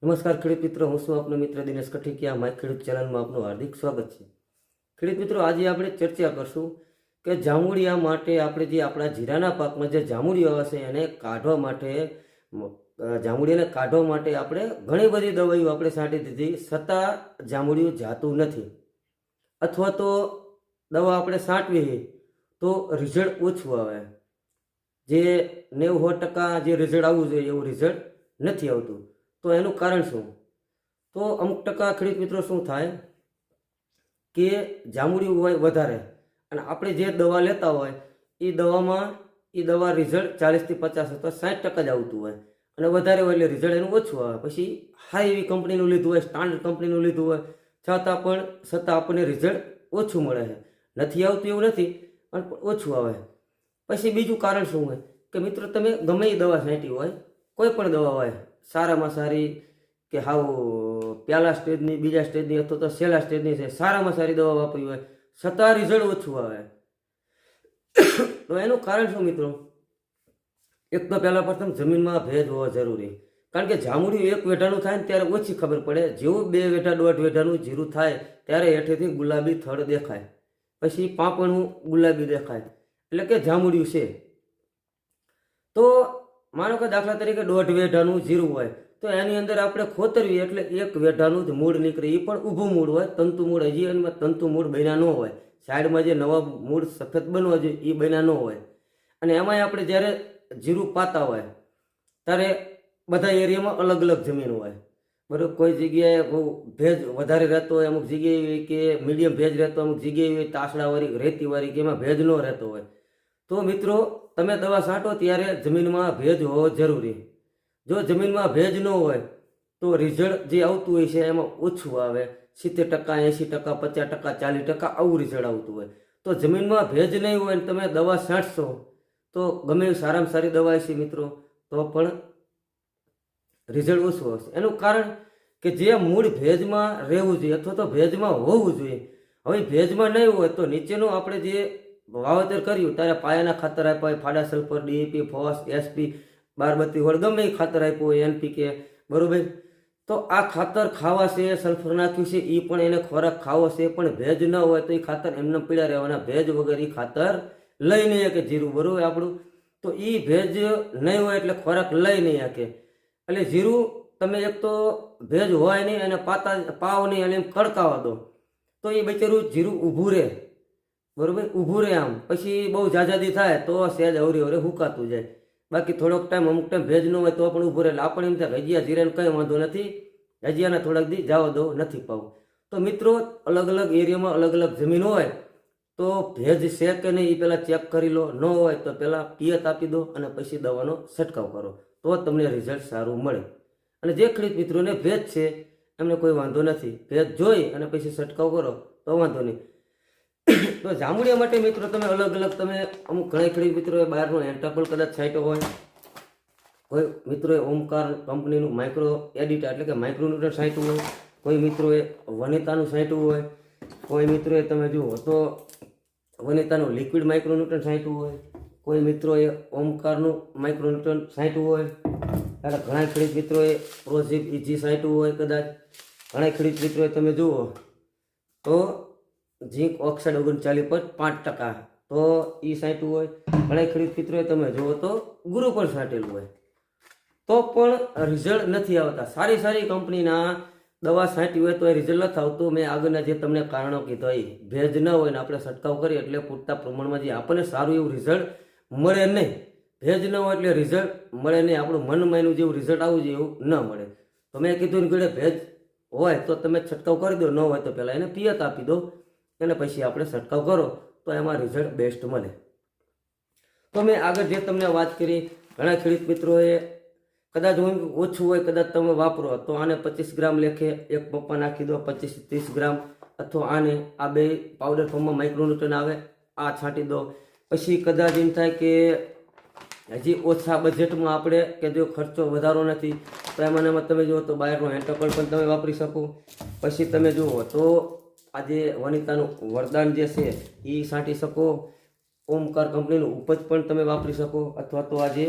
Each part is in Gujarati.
નમસ્કાર ખેડૂત મિત્રો, હું છું આપનો મિત્ર દિનેશ કઠિકિયા. માય ખેડૂત ચેનલમાં આપનું હાર્દિક સ્વાગત છે. ખેડૂત મિત્રો, આજે આપણે ચર્ચા કરશું કે જાંબુડિયા માટે આપણે જે આપણા જીરાના પાકમાં જે જાંબુડિયો આવે છે એને કાઢવા માટે, જાંબુડિયાને કાઢવા માટે આપણે ઘણી બધી દવાઈઓ આપણે છાંટી દીધી, છતાં જાંબુડિયું જાતું નથી. અથવા તો દવા આપણે છાંટવી તો રિઝલ્ટ ઓછું આવે. જે 90% જે રિઝલ્ટ આવવું જોઈએ એવું રિઝલ્ટ નથી આવતું. તો એનું કારણ શું? તો અમુક ટકા ખેડૂત મિત્રો શું થાય કે જાંબુડિયું હોય વધારે અને આપણે જે દવા લેતા હોય એ દવામાં એ દવા રિઝલ્ટ 40 થી 50 અથવા 60% જ આવતું હોય અને વધારે હોય એટલે રિઝલ્ટ એનું ઓછું આવે. પછી હાઈ એવી કંપનીનું લીધું હોય, સ્ટાન્ડર્ડ કંપનીનું લીધું હોય, છતાં આપણને રિઝલ્ટ ઓછું મળે છે. નથી આવતું એવું નથી, પણ ઓછું આવે. પછી બીજું કારણ શું હોય કે મિત્રો, તમે ગમે એ દવા છાંટી હોય, કોઈ પણ દવા હોય, સારામાં સારી કે હાવ પહેલા સ્ટેજની, બીજા સ્ટેજની અથવા તો છેલ્લા સ્ટેજની છે, સારામાં સારી દવા વાપરી હોય, છતાં રિઝલ્ટ ઓછું આવે. તો એનું કારણ શું મિત્રો? એક તો પહેલાં પ્રથમ જમીનમાં ભેજ હોવો જરૂરી. કારણ કે જાંબુડિયું એક વેઢાનું થાય ને ત્યારે ઓછી ખબર પડે. જેવું 2 વેઢા 1.5 વેઢાનું જીરું થાય ત્યારે હેઠેથી ગુલાબી થડ દેખાય, પછી પાંપણું ગુલાબી દેખાય, એટલે કે જાંબુડિયું છે. તો માનો કે દાખલા તરીકે 1.5 વેઢાનું જીરું હોય તો એની અંદર આપણે ખોતરવી એટલે 1 વેઢાનું જ મૂળ નીકળે. એ પણ ઊભું મૂળ હોય, તંતુ મૂળ. હજી એમાં તંતુ મૂળ બન્યા ન હોય. સાઈડમાં જે નવા મૂળ સફેદ બનવા જોઈએ એ બન્યા ન હોય. અને એમાંય આપણે જ્યારે જીરું પાતા હોય ત્યારે બધા એરિયામાં અલગ અલગ જમીન હોય, બરાબર. કોઈ જગ્યાએ બહુ ભેજ વધારે રહેતો હોય, અમુક જગ્યાએ એવી કે મીડિયમ ભેજ રહેતો, અમુક જગ્યાએ એવી તાસડાવાળી રેતીવાળી કે એમાં ભેજ ન રહેતો હોય. તો મિત્રો, તમે દવા છાંટો ત્યારે જમીનમાં ભેજ હોવો જરૂરી. જો જમીનમાં ભેજ ન હોય તો રિઝલ્ટ જે આવતું હોય છે એમાં ઓછું આવે. 70%, 80%, 50%, 40% આવું રિઝલ્ટ આવતું હોય. તો જમીનમાં ભેજ નહીં હોય ને તમે દવા છાંટશો તો ગમે એવી સારામાં સારી દવા છે મિત્રો, તો પણ રિઝલ્ટ ઓછું આવશે. એનું કારણ કે જે મૂળ ભેજમાં રહેવું જોઈએ અથવા તો ભેજમાં હોવું જોઈએ, હવે ભેજમાં નહીં હોય તો નીચેનું આપણે જે વાવેતર કર્યું ત્યારે પાયાના ખાતર આપ્યા હોય, ફાડા સલ્ફર, DAP, ફોસ, SP, 12-32 હોળ, ગમે એ ખાતર આપ્યું હોય, NPK, બરોબર. તો આ ખાતર ખાવા છે, સલ્ફર નાખ્યું છે, એ પણ એને ખોરાક ખાવો છે, પણ ભેજ ન હોય તો એ ખાતર એમને પીડા રહેવાના. ભેજ વગર એ ખાતર લઈ નહીં શકે જીરું, બરોબર આપણું. તો એ ભેજ નહીં હોય એટલે ખોરાક લઈ નહીં શકે. એટલે જીરું તમે એક તો ભેજ હોય નહીં અને પાવ નહીં અને એમ કડકાવા દો તો એ બચારું જીરું ઊભું રહે, બરોબર, ઊભું રહે. આમ પછી બહુ જાજાદી થાય તો સહેજ અવરે હુકાતું જાય. બાકી થોડોક ટાઈમ, અમુક ટાઈમ ભેજ ન હોય તો પણ ઊભું રહે. એટલે આપણે એમ થાય હજીયા જીરાને કંઈ વાંધો નથી, હજીયાના થોડાક દી જવા દો, નથી પાવું. તો મિત્રો, અલગ અલગ એરિયામાં અલગ અલગ જમીન હોય તો ભેજ છે કે નહીં એ પહેલાં ચેક કરી લો. ન હોય તો પહેલાં પિયત આપી દો અને પછી દવાનો છંટકાવ કરો, તો તમને રિઝલ્ટ સારું મળે. અને જે ખેડૂત મિત્રોને ભેજ છે એમને કોઈ વાંધો નથી, ભેજ જોઈ અને પછી છંટકાવ કરો તો વાંધો નહીં. તો જાંબુડિયા માટે મિત્રો તમે અલગ અલગ, તમે અમુક ઘણા ખેડૂત મિત્રોએ બહારનો એન્ટાપલ કદાચ છાંટ્યો હોય, કોઈ મિત્રોએ ઓમકાર કંપનીનું માઇક્રો એડિટા એટલે કે માઇક્રોન્યુટ્રન છાંટ્યું હોય, કોઈ મિત્રોએ વનિતાનું છાંટ્યું હોય, કોઈ મિત્રોએ તમે જુઓ તો વનિતાનું લિક્વિડ માઇક્રોન્યુટ્રન છાંટ્યું હોય, કોઈ મિત્રોએ ઓમકારનું માઇક્રોન્યુટ્રન છાંટ્યું હોય. એટલે ઘણા ખેડૂત મિત્રોએ પ્રોઝિપ ઇજી છાંટ્યું હોય. કદાચ ઘણા ખેડૂત મિત્રોએ તમે જુઓ તો ઝીંક ઓક્સાઇડ 39.5% તો એ છાંટ્યું હોય. ઘણા ખેડૂત મિત્રોએ તમે જુઓ તો ગુરુ પણ છાંટેલું હોય, તો પણ રિઝલ્ટ નથી આવતા. સારી સારી કંપનીના દવા છાંટી હોય તો એ રિઝલ્ટ નથી આવતું. મેં આગળના જે તમને કારણો કીધા એ ભેજ ન હોય ને આપણે છંટકાવ કરીએ એટલે પૂરતા પ્રમાણમાં જે આપણને સારું એવું રિઝલ્ટ મળે નહીં. ભેજ ન હોય એટલે રિઝલ્ટ મળે નહીં, આપણું મનમાં એનું જેવું રિઝલ્ટ આવવું જોઈએ એવું ન મળે. તો મેં કીધું ને ઘડે ભેજ હોય તો તમે છંટકાવ કરી દો, ન હોય તો પહેલાં એને પિયત આપી દો અને પછી આપણે છંટકાવ કરો તો એમાં રિઝલ્ટ બેસ્ટ મળે. તો મેં આગળ જે તમને વાત કરી, ઘણા ખેડૂત મિત્રોએ કદાચ ઓછું હોય, કદાચ તમે વાપરો તો આને 25 ગ્રામ લેખે એક પપ્પા નાખી દો, 25-30 ગ્રામ, અથવા આને આ બે પાવડર ફોર્મમાં માઇક્રોન્યુટ્રન આવે આ છાંટી દો. પછી કદાચ એમ થાય કે હજી ઓછા બજેટમાં આપણે કે જો ખર્ચો વધારો નથી તો એમાં તમે જુઓ તો બહારનો એન્ટાપલ પણ તમે વાપરી શકો. પછી તમે જુઓ તો આજે વનિતાનું વરદાન જે છે એ છાંટી શકો. ઓમકાર કંપનીનું ઉપજ પણ તમે વાપરી શકો, અથવા તો આજે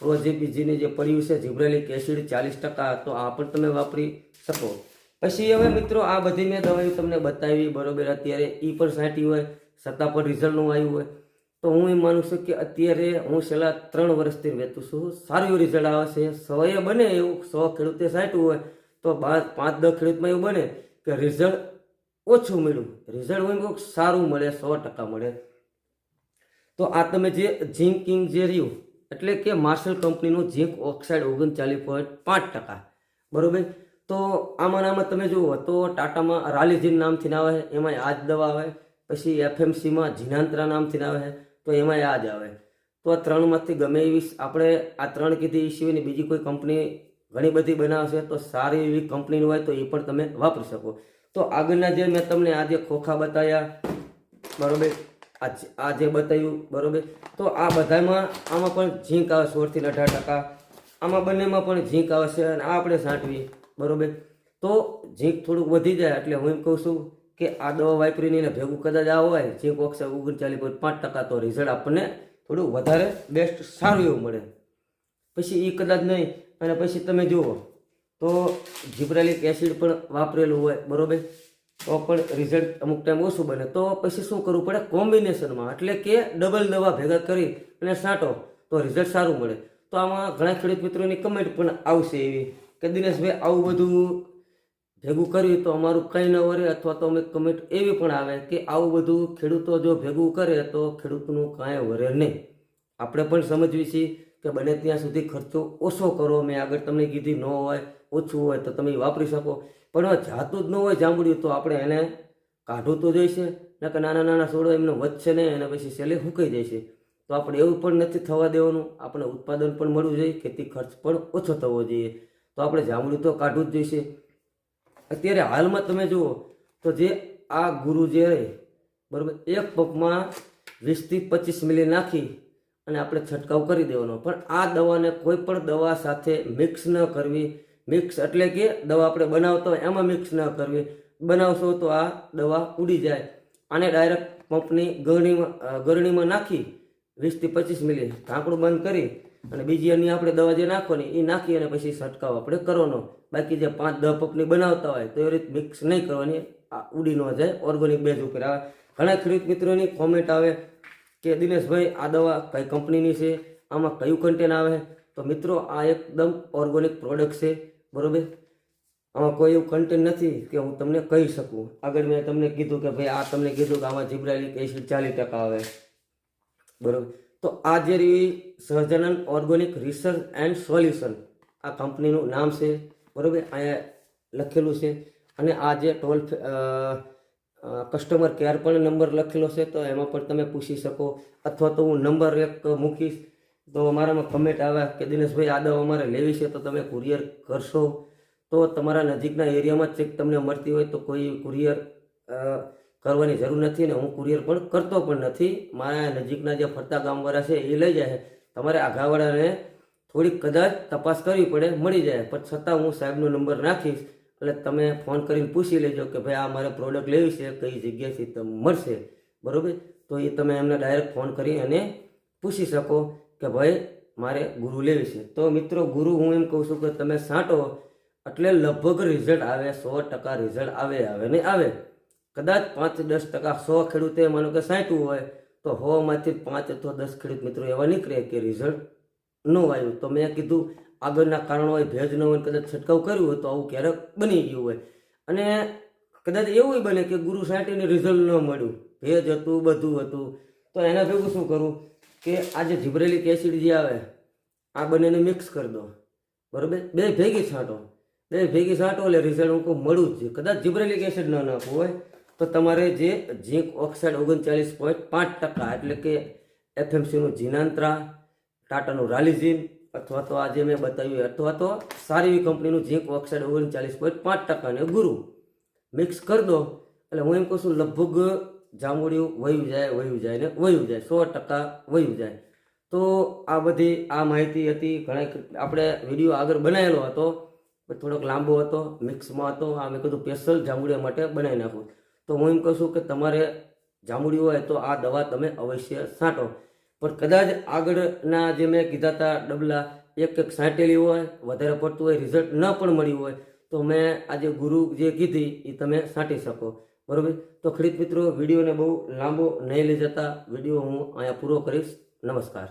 પ્રોજીબીજીની જે પડ્યું છે જીબ્રેલિક એસિડ 40%, તો આ પણ તમે વાપરી શકો. પછી હવે મિત્રો આ બધી મેં દવાઓ તમને બતાવી, બરોબર. અત્યારે એ પણ છાંટી હોય છતાં પણ રિઝલ્ટ ન આવ્યું હોય, તો હું એમ માનું છું કે અત્યારે હું છેલ્લા 3 વર્ષથી વેચું છું, સારું એવું રિઝલ્ટ આવે છે. 100 બને એવું 100 ખેડૂતે છાંટ્યું હોય તો 5-10 ખેડૂતમાં એવું બને કે રિઝલ્ટ ઓછું મળ્યું, રિઝલ્ટ હું એમ કહું સારું મળે, 100% મળે. તો આ તમે જે ઝિંકિંગ જે રહ્યું એટલે કે માર્શલ કંપનીનું ઝિંક ઓક્સાઇડ 39.5%, બરોબર. તો આમાં તમે જુઓ તો ટાટામાં રાલિઝિન નામથી આવે છે, એમાં આ જ દવા આવે. પછી એફએમસીમાં જીનાંત્રા નામથી આવે છે, તો એમાં આ જ આવે. તો આ 3માંથી ગમે એવી આપણે આ 3 કીધી એ સિવાયની બીજી કોઈ કંપની ઘણી બધી બનાવશે, તો સારી એવી કંપનીનું હોય તો એ પણ તમે વાપરી શકો. તો આગળના જે મેં તમને આ જે ખોખા બતાવ્યા, બરોબર, આ જે બતાવ્યું, બરોબર. તો આ બધામાં આમાં પણ ઝીંક આવે 16-18%, આમાં બંનેમાં પણ ઝીંક આવે છે અને આ આપણે છાંટવી, બરોબર. તો ઝીંક થોડુંક વધી જાય એટલે હું એમ કહું છું કે આ દવા વાપરીને એને ભેગું કદાચ આ હોય ઝીંક ઓક્સાઇડ 39.5%, તો રિઝલ્ટ આપણને થોડું વધારે બેસ્ટ સારું એવું મળે. પછી એ કદાચ નહીં અને પછી તમે જુઓ તો જીબ્રેલિક એસિડ પણ વાપરેલું હોય, બરોબર, તો પણ રિઝલ્ટ અમુક ટાઈમ ઓછું બને. તો પછી શું કરવું પડે કોમ્બિનેશનમાં, એટલે કે ડબલ દવા ભેગા કરી અને છાંટો તો રિઝલ્ટ સારું મળે. તો આમાં ઘણા ખેડૂત મિત્રોની કમેન્ટ પણ આવશે એવી કે દિનેશભાઈ આવું બધું ભેગું કર્યું તો અમારું કંઈ ન વરે, અથવા તો અમે કમેન્ટ એવી પણ આવે કે આવું બધું ખેડૂતો જો ભેગું કરે તો ખેડૂતનું કાંઈ વરે નહીં. આપણે પણ સમજવી છીએ કે બને ત્યાં સુધી ખર્ચો ઓછો કરો. મેં આગળ તમને કીધી ન હોય ઓછું હોય તો તમે વાપરી શકો, પણ જાતું જ ન હોય જાંબુડિયું તો આપણે એને કાઢવું તો જોઈશે ને, કે નાના નાના છોડો એમને વધશે ને અને પછી સેલે સુકાઈ જાય છે. તો આપણે એવું પણ નથી થવા દેવાનું, આપણે ઉત્પાદન પણ મળવું જોઈએ, ખેતી ખર્ચ પણ ઓછો થવો જોઈએ. તો આપણે જાંબુડિયું તો કાઢવું જ જોઈશે. અત્યારે હાલમાં તમે જુઓ તો જે આ ગુરુ જે રહે, બરાબર, એક પંપમાં 20 થી 25 મિલી નાખી અને આપણે છંટકાવ કરી દેવાનો. પણ આ દવાને કોઈ પણ દવા સાથે મિક્સ ન કરવી. મિક્સ એટલે કે દવા આપણે બનાવતા હોય એમાં મિક્સ ન કરવી. બનાવશો તો આ દવા ઉડી જાય. આને ડાયરેક્ટ પંપની ગરણીમાં નાખી 20 થી 25 મિલી ઢાંકણું બંધ કરી અને બીજી એની આપણે દવા જે નાખવાની એ નાખી અને પછી છંટકાવ આપણે કરવાનો. બાકી જે 5-10 પંપની બનાવતા હોય તો એ રીતે મિક્સ નહીં કરવાની, આ ઉડી ન જાય, ઓર્ગેનિક બેઝ ઉપર આવે. ઘણા ખેડૂત મિત્રોની કોમેન્ટ આવે કે દિનેશભાઈ આ દવા કઈ કંપનીની છે, આમાં કયું કન્ટેન્ટ આવે. તો મિત્રો આ એકદમ ઓર્ગેનિક પ્રોડક્ટ છે, બરોબર. આમાં કોઈ એવું કન્ટેન્ટ નથી કે હું તમને કહી શકું. આગળ મેં તમને કીધું કે ભાઈ આ તમને કીધું કે આમાં જીબ્રેલિક એસિડ 40% આવે, બરોબર. તો આ જે Sahajanand organic research and solution આ કંપનીનું નામ છે, બરોબર, અહીંયા લખેલું છે. અને આ જે કસ્ટમર કેર પણ નંબર લખેલો છે, તો એમાં પણ તમે પૂછી શકો, અથવા તો હું નંબર એક મૂકીશ. તો મારામાં કમેન્ટ આવે કે દિનેશભાઈ આ દવા અમારે લેવી છે તો તમે કુરિયર કરશો. તો તમારા નજીકના એરિયામાં ચેક તમને મળતી હોય તો કોઈ કુરિયર કરવાની જરૂર નથી, અને હું કુરિયર પણ કરતો પણ નથી. મારા નજીકના જે ફરતા ગામવાળા છે એ લઈ જાય. તમારે આઘાવાળાને થોડીક કદાચ તપાસ કરવી પડે, મળી જાય, પણ છતાં હું સાહેબનો નંબર નાખીશ એટલે તમે ફોન કરીને પૂછી લેજો કે ભાઈ આ મારે પ્રોડક્ટ લેવી છે, કઈ જગ્યાએથી તમને મળશે, બરાબર. તો એ તમે એમને ડાયરેક્ટ ફોન કરી અને પૂછી શકો કે ભાઈ મારે ગુરુ લેવી છે. તો મિત્રો ગુરુ હું એમ કહું છું કે તમે છાંટો એટલે લગભગ રિઝલ્ટ આવે, 100% રિઝલ્ટ આવે નહીં આવે. કદાચ 5-10% 100 ખેડૂતે માનો કે છાંટ્યું હોય તો 100માંથી 5 અથવા 10 ખેડૂત મિત્રો એવા નીકળે કે રિઝલ્ટ ન આવ્યું. તો મેં કીધું આગળના કારણો હોય, ભેજ ન હોય, કદાચ છંટકાવ કર્યું હોય તો આવું ક્યારેક બની ગયું હોય. અને કદાચ એવું બને કે ગુરુ છાંટીને રિઝલ્ટ ન મળ્યું, ભેજ હતું, બધું હતું, તો એના ભેગું શું કરવું કે આ જે જીબ્રેલિક એસિડ જે આવે આ બંનેને મિક્સ કરી દો, બરાબર. બે ભેગી છાંટો એટલે રિઝલ્ટ હું કહું મળવું જ. કદાચ જીબ્રેલિક એસિડ ન નાખવું હોય તો તમારે જે ઝીંક ઓક્સાઇડ 39.5% એટલે કે એફએમસીનું જીનાંત્રા, ટાટાનું રાલિઝિન, અથવા તો આજે મેં બતાવ્યું, અથવા તો સારી એવી કંપનીનું ઝીંક ઓક્સાઇડ 39.5% ને ગુરુ મિક્સ કરી દો એટલે હું એમ કહું છું લગભગ જાંબુડિયું વયું જાય 100% વયું જાય. તો આ બધી આ માહિતી હતી. ઘણા આપણે વિડીયો આગળ બનાવેલો હતો, થોડોક લાંબો હતો, મિક્સમાં હતો. આ મેં કીધું સ્પેશિયલ જાંબુડિયા માટે બનાવી નાખું. તો હું એમ કહું છું કે તમારે જાંબુડિયું હોય તો આ દવા તમે અવશ્ય છાંટો. પણ કદાચ આગળના જે મેં કીધા હતા ડબલા એક છાંટેલી હોય, વધારે પડતું હોય, રિઝલ્ટ ન પણ મળ્યું હોય તો મેં આજે ગુરુ જે કીધી એ તમે છાંટી શકો. બરાબર. તો ખેડૂત મિત્રો, વિડીયોને બહુ લાંબો નહીં લઈ જતા વિડીયો હું અહીંયા પૂરો કરીશ. નમસ્કાર.